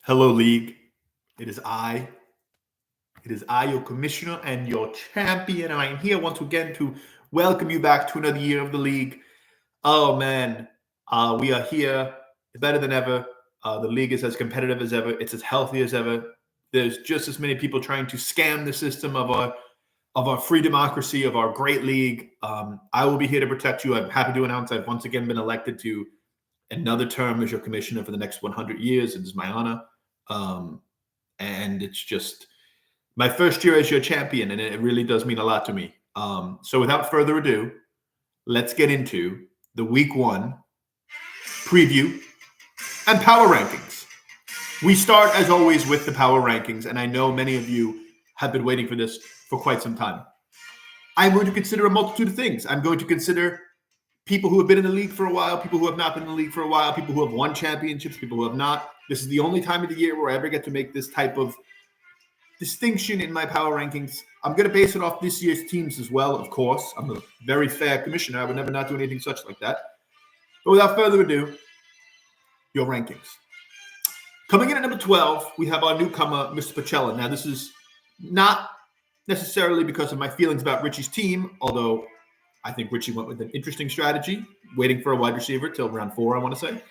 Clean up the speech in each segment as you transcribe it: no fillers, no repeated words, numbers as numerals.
Hello, League. It is I. It is I, your commissioner and your champion. And I am here once again to welcome you back to another year of the league. Oh, man. We are here better than ever. The league is as competitive as ever. It's as healthy as ever. There's just as many people trying to scam the system of our free democracy, of our great league. I will be here to protect you. I'm happy to announce I've once again been elected to another term as your commissioner for the next 100 years. It is my honor. And it's just my first year as your champion, and it really does mean a lot to me. So without further ado, let's get into the week one preview and power rankings. We start, as always, with the power rankings, and I know many of you have been waiting for this for quite some time. I'm going to consider a multitude of things. I'm going to consider people who have been in the league for a while, people who have not been in the league for a while, people who have won championships, people who have not. This is the only time of the year where I ever get to make this type of distinction in my power rankings. I'm going to base it off this year's teams as well, of course. I'm a very fair commissioner. I would never not do anything such like that. But without further ado, your rankings. Coming in at number 12, we have our newcomer, Mr. Pacella. Now, this is not necessarily because of my feelings about Richie's team, although I think Richie went with an interesting strategy, waiting for a wide receiver till round 4, I want to say.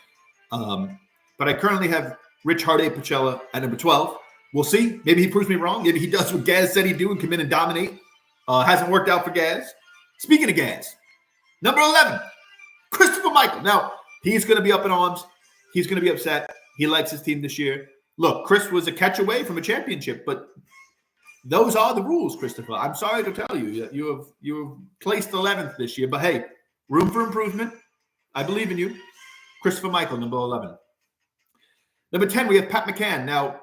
But I currently have Rich Harday Pacella at number 12. We'll see. Maybe he proves me wrong. Maybe he does what Gaz said he'd do and come in and dominate. Hasn't worked out for Gaz. Speaking of Gaz, number 11, Christopher Michael. Now, he's going to be up in arms. He's going to be upset. He likes his team this year. Look, Chris was a catch away from a championship, but those are the rules, Christopher. I'm sorry to tell you. You have placed 11th this year, but hey, room for improvement. I believe in you. Christopher Michael, number 11. Number 10, we have Pat McCann. Now,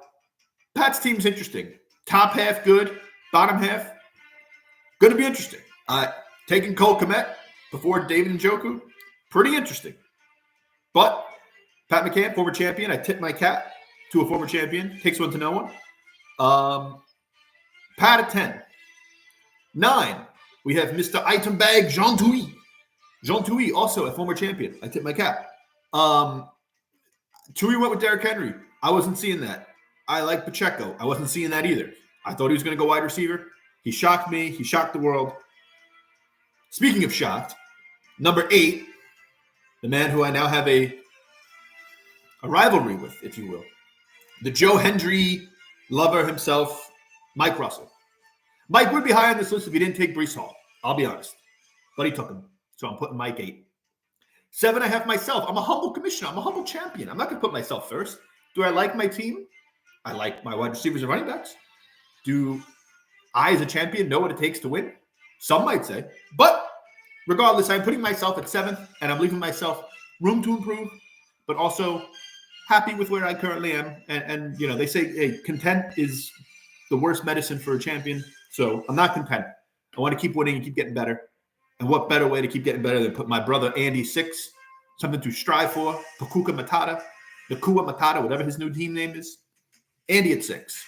Pat's team's interesting. Top half good, bottom half going to be interesting. Taking Cole Kmet before David Njoku, pretty interesting. But Pat McCann, former champion. I tip my cap to a former champion. Takes one to know one. Pat at 10. 9, we have Mr. Item Bag Jean Touy. Jean Touy, also a former champion. I tip my cap. Touy went with Derrick Henry. I wasn't seeing that. I like Pacheco. I wasn't seeing that either. I thought he was going to go wide receiver. He shocked me. He shocked the world. Speaking of shocked, number 8, the man who I now have a rivalry with, if you will, the Joe Hendry lover himself, Mike Russell. Mike would be higher on this list if he didn't take Breece Hall. I'll be honest. But he took him. So I'm putting Mike 8. 7, I have myself. I'm a humble commissioner. I'm a humble champion. I'm not going to put myself first. Do I like my team? I like my wide receivers and running backs. Do I, as a champion, know what it takes to win? Some might say. But regardless, I'm putting myself at 7th, and I'm leaving myself room to improve, but also happy with where I currently am. And you know, they say, hey, content is the worst medicine for a champion. So I'm not content. I want to keep winning and keep getting better. And what better way to keep getting better than put my brother Andy 6, something to strive for, Nakua Matata, whatever his new team name is. Andy at 6.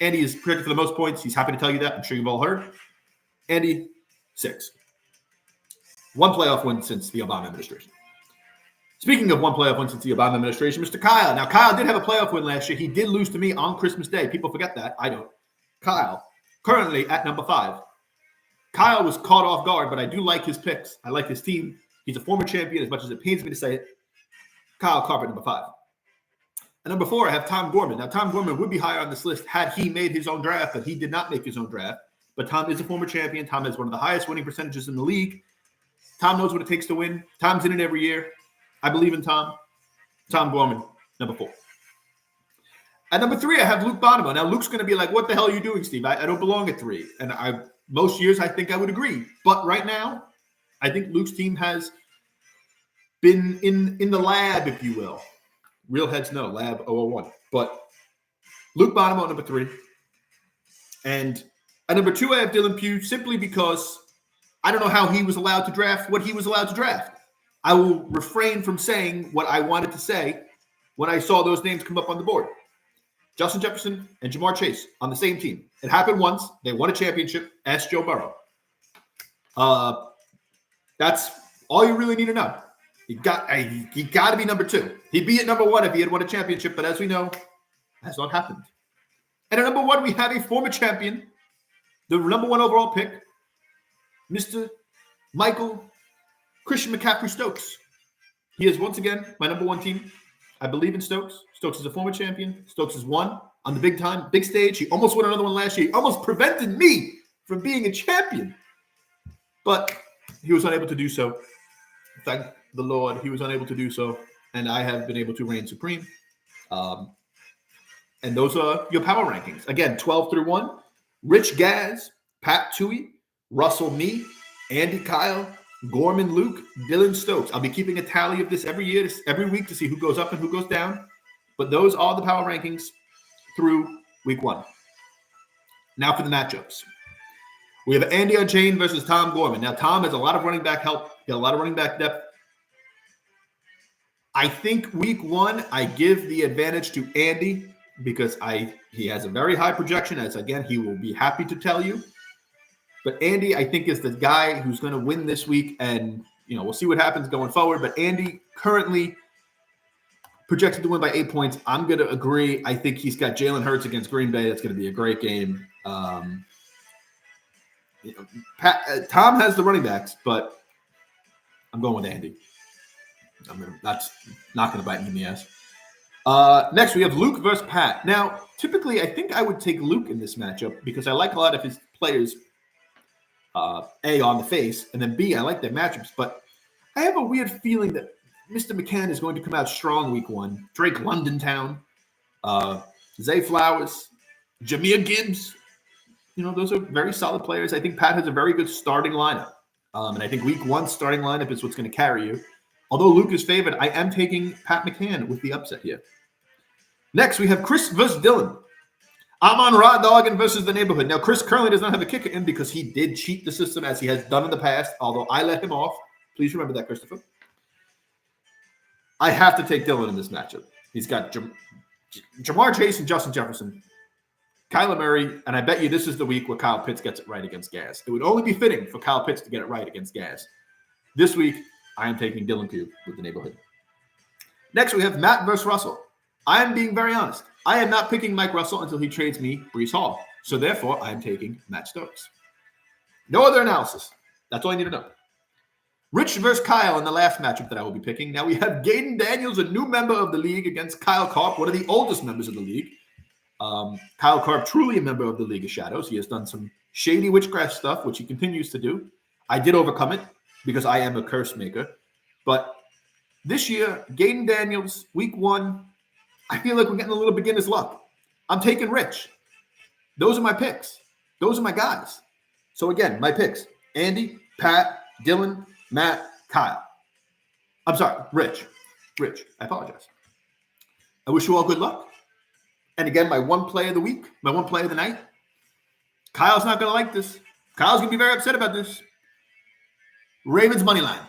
Andy is predicted for the most points. He's happy to tell you that. I'm sure you've all heard. Andy, 6. 1 playoff win since the Obama administration. Speaking of 1 playoff win since the Obama administration, Mr. Kyle. Now, Kyle did have a playoff win last year. He did lose to me on Christmas Day. People forget that. I don't. Kyle, currently at number 5. Kyle was caught off guard, but I do like his picks. I like his team. He's a former champion, as much as it pains me to say it. Kyle Carpenter, number 5. At number 4, I have Tom Gorman. Now, Tom Gorman would be higher on this list had he made his own draft, but he did not make his own draft. But Tom is a former champion. Tom has one of the highest winning percentages in the league. Tom knows what it takes to win. Tom's in it every year. I believe in Tom. Tom Gorman, number 4. At number 3, I have Luke Bonamo. Now, Luke's going to be like, what the hell are you doing, Steve? I don't belong at 3. And most years, I think I would agree. But right now, I think Luke's team has been in the lab, if you will. Real heads know, Lab 001. But Luke Bonamo, number 3. And at number 2, I have Dylan Pugh, simply because I don't know how he was allowed to draft what he was allowed to draft. I will refrain from saying what I wanted to say when I saw those names come up on the board. Justin Jefferson and Jamar Chase on the same team. It happened once. They won a championship. Ask Joe Burrow. That's all you really need to know. You got to be number 2. He'd be at number 1 if he had won a championship, but as we know, Has not happened. And at number 1, we have a former champion, the number 1 overall pick, Mr. Michael Christian McCaffrey Stokes. He is once again my number 1 team. I believe in Stokes. Stokes is a former champion. Stokes has won on the big stage. He almost won another one last year. He almost prevented me from being a champion. But he was unable to do so. Thank the Lord, he was unable to do so. And I have been able to reign supreme. And those are your power rankings. Again, 12 through 1. Rich Gaz, Pat Tui, Russell Me, Andy Kyle, Gorman Luke, Dylan Stokes. I'll be keeping a tally of this every week to see who goes up and who goes down. But those are the power rankings through week 1. Now for the matchups. We have Andy Arjane versus Tom Gorman. Now, Tom has a lot of running back help. He got a lot of running back depth. I think week 1, I give the advantage to Andy because he has a very high projection, as, again, he will be happy to tell you. But Andy, I think, is the guy who's going to win this week, and we'll see what happens going forward. But Andy currently projected to win by 8 points. I'm going to agree. I think he's got Jalen Hurts against Green Bay. That's going to be a great game. Tom has the running backs, but I'm going with Andy. That's not going to bite me in the ass. Next, we have Luke versus Pat. Now, typically, I think I would take Luke in this matchup because I like a lot of his players. A, on the face, and then B, I like their matchups. But I have a weird feeling that Mr. McCann is going to come out strong week 1. Drake London Zay Flowers, Jahmyr Gibbs. Those are very solid players. I think Pat has a very good starting lineup. And I think week 1 starting lineup is what's going to carry you. Although Luke is favored, I am taking Pat McCann with the upset here. Next, we have Chris versus Dylan. I'm on Rod Doggan versus the neighborhood. Now, Chris currently does not have a kicker in because he did cheat the system as he has done in the past, although I let him off. Please remember that, Christopher. I have to take Dylan in this matchup. He's got Jamar Chase and Justin Jefferson, Kyler Murray, and I bet you this is the week where Kyle Pitts gets it right against Gaz. It would only be fitting for Kyle Pitts to get it right against Gaz. This week, I am taking Dylan Pugh with the neighborhood. Next, we have Matt versus Russell. I am being very honest. I am not picking Mike Russell until he trades me Breece Hall. So therefore, I am taking Matt Stokes. No other analysis. That's all you need to know. Rich versus Kyle in the last matchup that I will be picking. Now we have Gaden Daniels, a new member of the league, against Kyle Karp, one of the oldest members of the league. Kyle Karp, truly a member of the League of Shadows. He has done some shady witchcraft stuff, which he continues to do. I did overcome it because I am a curse maker. But this year, Gaden Daniels, week 1, I feel like we're getting a little beginner's luck. I'm taking Rich. Those are my picks. Those are my guys. So again, my picks: Andy, Pat, Dylan, Matt, Kyle. I'm sorry, Rich. I apologize. I wish you all good luck. And again, my 1 play of the week, my 1 play of the night. Kyle's not going to like this. Kyle's going to be very upset about this. Ravens money line.